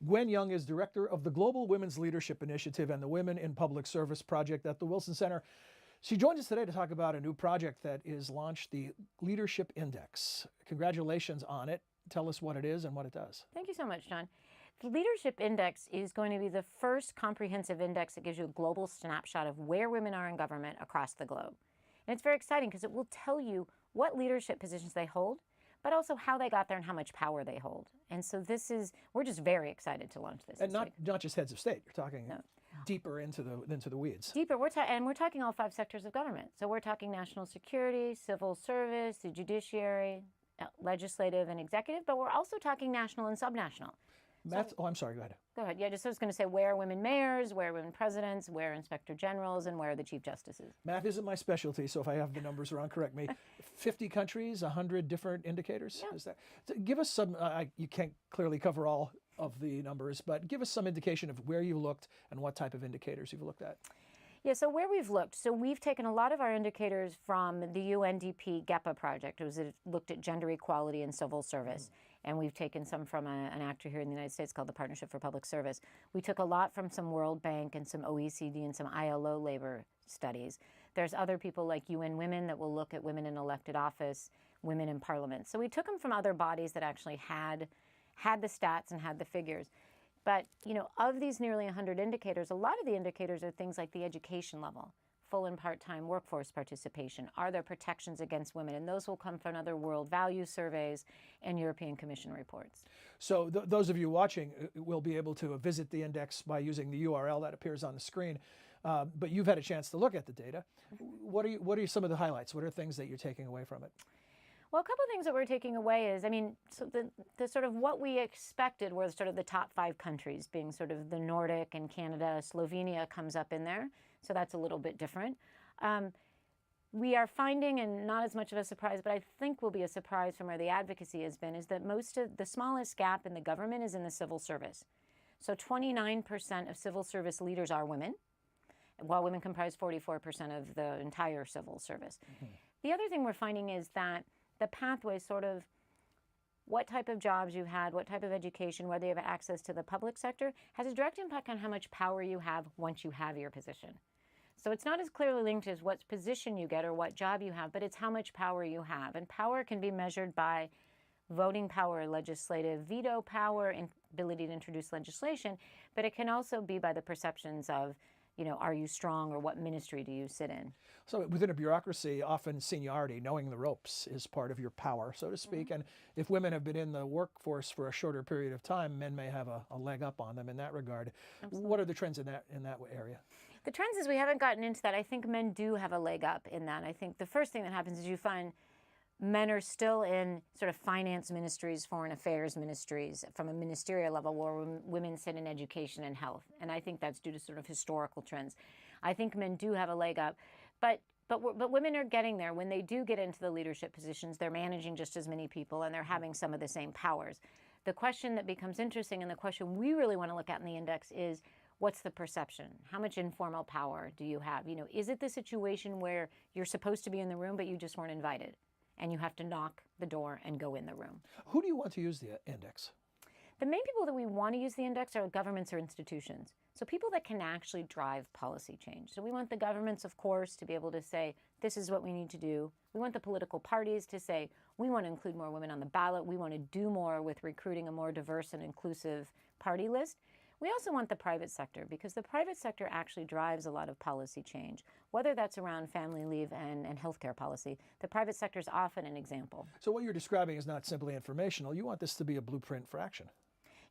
Gwen Young is director of the Global Women's Leadership Initiative and the Women in Public Service Project at the Wilson Center. She joins us today to talk about a new project that is launched, the Leadership Index. Congratulations on it. Tell us what it is and what it does. Thank you so much, John. The Leadership Index is going to be the first comprehensive index that gives you a global snapshot of where women are in government across the globe. And it's very exciting because it will tell you what leadership positions they hold, but also how they got there and how much power they hold. And so we're just very excited to launch this. And not just heads of state, you're talking deeper into the weeds. Deeper, we're talking all 5 sectors of government. So we're talking national security, civil service, the judiciary, legislative and executive, but we're also talking national and subnational. I'm sorry, go ahead. Go ahead. Yeah, just I was going to say, where are women mayors, where are women presidents, where are inspector generals, and where are the chief justices? Math isn't my specialty, so if I have the numbers wrong, correct me. 50 countries, 100 different indicators? Yeah. Is that, so give us some, you can't clearly cover all of the numbers, but give us some indication of where you looked and what type of indicators you've looked at. Yeah, so where we've looked, so we've taken a lot of our indicators from the UNDP GEPA project. It looked at gender equality in civil service. And we've taken some from an actor here in the United States called the Partnership for Public Service. We took a lot from some World Bank and some OECD and some ILO labor studies. There's other people like UN Women that will look at women in elected office, women in parliament. So we took them from other bodies that actually had the stats and had the figures. But, of these nearly 100 indicators, a lot of the indicators are things like the education level, full and part-time workforce participation. Are there protections against women? And those will come from other world value surveys and European Commission reports. So those of you watching will be able to visit the index by using the URL that appears on the screen. But you've had a chance to look at the data. What are some of the highlights? What are things that you're taking away from it? Well, a couple of things that we're taking away is, so the sort of what we expected were sort of the top 5 countries, being sort of the Nordic and Canada. Slovenia comes up in there, so that's a little bit different. We are finding, and not as much of a surprise, but I think will be a surprise from where the advocacy has been, is that most of the smallest gap in the government is in the civil service. So 29% of civil service leaders are women, while women comprise 44% of the entire civil service. Mm-hmm. The other thing we're finding is that the pathway, sort of what type of jobs you had, what type of education, whether you have access to the public sector, has a direct impact on how much power you have once you have your position. So it's not as clearly linked as what position you get or what job you have, but it's how much power you have. And power can be measured by voting power, legislative veto power, and ability to introduce legislation, but it can also be by the perceptions of, are you strong, or what ministry do you sit in? So within a bureaucracy, often seniority, knowing the ropes, is part of your power, so to speak. Mm-hmm. And if women have been in the workforce for a shorter period of time, men may have a leg up on them in that regard. Absolutely. What are the trends in that area? The trends is we haven't gotten into that. I think men do have a leg up in that. I think the first thing that happens is you find men are still in sort of finance ministries, foreign affairs ministries, from a ministerial level, where women sit in education and health. And I think that's due to sort of historical trends. I think men do have a leg up, but women are getting there. When they do get into the leadership positions, they're managing just as many people, and they're having some of the same powers. The question that becomes interesting, and the question we really want to look at in the index, is what's the perception? How much informal power do you have? Is it the situation where you're supposed to be in the room, but you just weren't invited, and you have to knock the door and go in the room? Who do you want to use the index? The main people that we want to use the index are governments or institutions. So people that can actually drive policy change. So we want the governments, of course, to be able to say, this is what we need to do. We want the political parties to say, we want to include more women on the ballot. We want to do more with recruiting a more diverse and inclusive party list. We also want the private sector, because the private sector actually drives a lot of policy change, whether that's around family leave and healthcare policy. The private sector is often an example. So what you're describing is not simply informational. You want this to be a blueprint for action.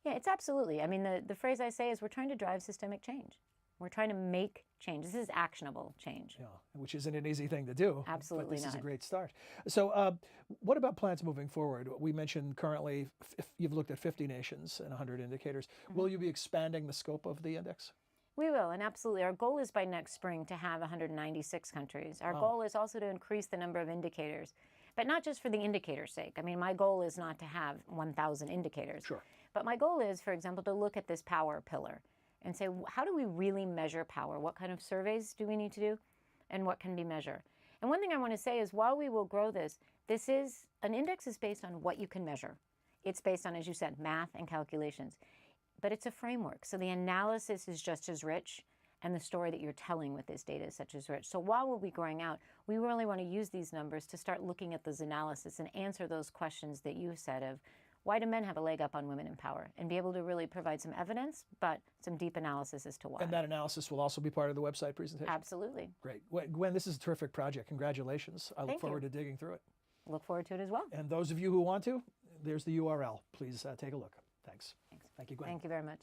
Yeah, it's absolutely. The phrase I say is we're trying to drive systemic change. We're trying to make change. This is actionable change. Yeah, which isn't an easy thing to do. Absolutely but this not. is a great start. So what about plans moving forward? We mentioned currently you've looked at 50 nations and 100 indicators. Mm-hmm. Will you be expanding the scope of the index? We will, and absolutely. Our goal is by next spring to have 196 countries. Our goal is also to increase the number of indicators, but not just for the indicator's sake. My goal is not to have 1,000 indicators. Sure. But my goal is, for example, to look at this power pillar and say, how do we really measure power? What kind of surveys do we need to do? And what can be measured? And one thing I want to say is, while we will grow this an index is based on what you can measure. It's based on, as you said, math and calculations. but it's a framework. So the analysis is just as rich, and the story that you're telling with this data is such as rich. So while we'll be growing out, we really want to use these numbers to start looking at those analysis and answer those questions that you said of, why do men have a leg up on women in power? And be able to really provide some evidence, but some deep analysis as to why. And that analysis will also be part of the website presentation? Absolutely. Great. Gwen, this is a terrific project. Congratulations. I look forward to digging through it. Look forward to it as well. And those of you who want to, there's the URL. Please take a look. Thanks. Thanks. Thank you, Gwen. Thank you very much.